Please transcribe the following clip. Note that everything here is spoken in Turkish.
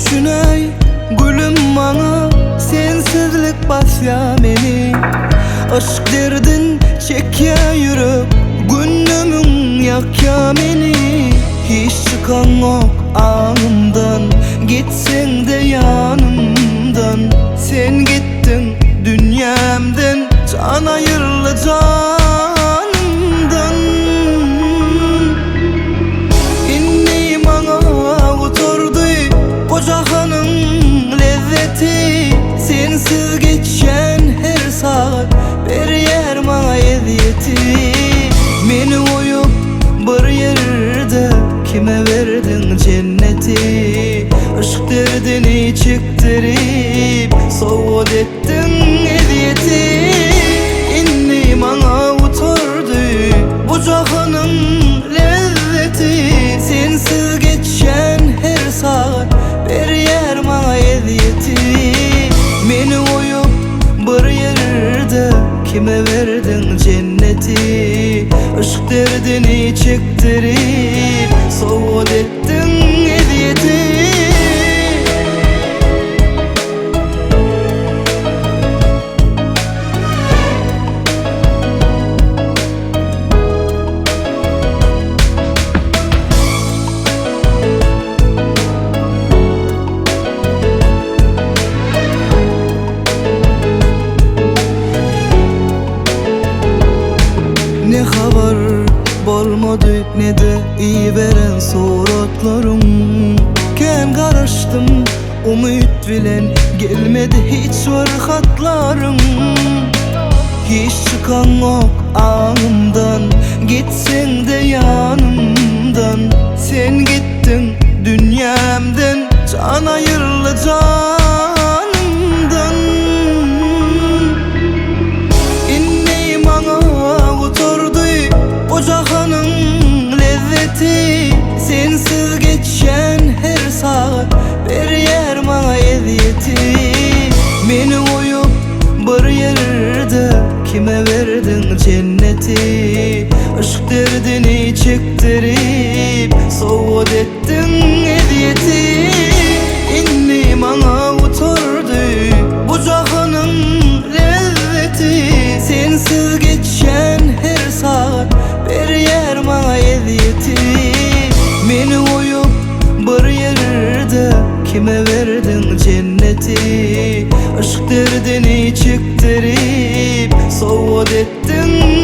düşüney gülüm bana, sensizlik basya meni. Aşk derdin çekya yürüp gündümün yakya meni. Hiç çıkan yok ağımdan, gitsen de yanımdan. Sen gittin dünyamdan, can ayırlı canımdan. İnni bana oturdu koca hanım lezzeti. Sensiz geçen her saat bir yer bana eziyeti. Beni oyup bir yerde kime verdin cenneti? Aşk derdini çektirip soğut ettin eziyeti. İnni bana oturdu bu cahanın lezzeti. Sensiz geçen her saat bir yer bana eziyeti. Beni oyup bir yerde kime verdin cenneti? Aşk derdini çektirip soğut ettin eziyeti. Ne haber bolmadı ne de iyi veren suratlarım. Ken karıştım umut bilen, gelmedi hiç var hatlarım. Hiç çıkan yok ağımdan, gitsen de yanımdan. Sen gittin dünyamdan, can ayırlı canımdan. İnni bana oturdu o cahanın lezzeti. Sensiz geçen her saat bir yer bana eziyeti. Beni oyup bir yerde kime verdin cenneti? Aşk derdini çektirip soğut ettin eziyeti. İnni bana oturdu bu cahanın lezzeti. Sensiz geçen her saat bir yer bana eziyeti. Beni oyup bir yerde kime verdin cenneti? Aşk derdini çektirip soğut ettin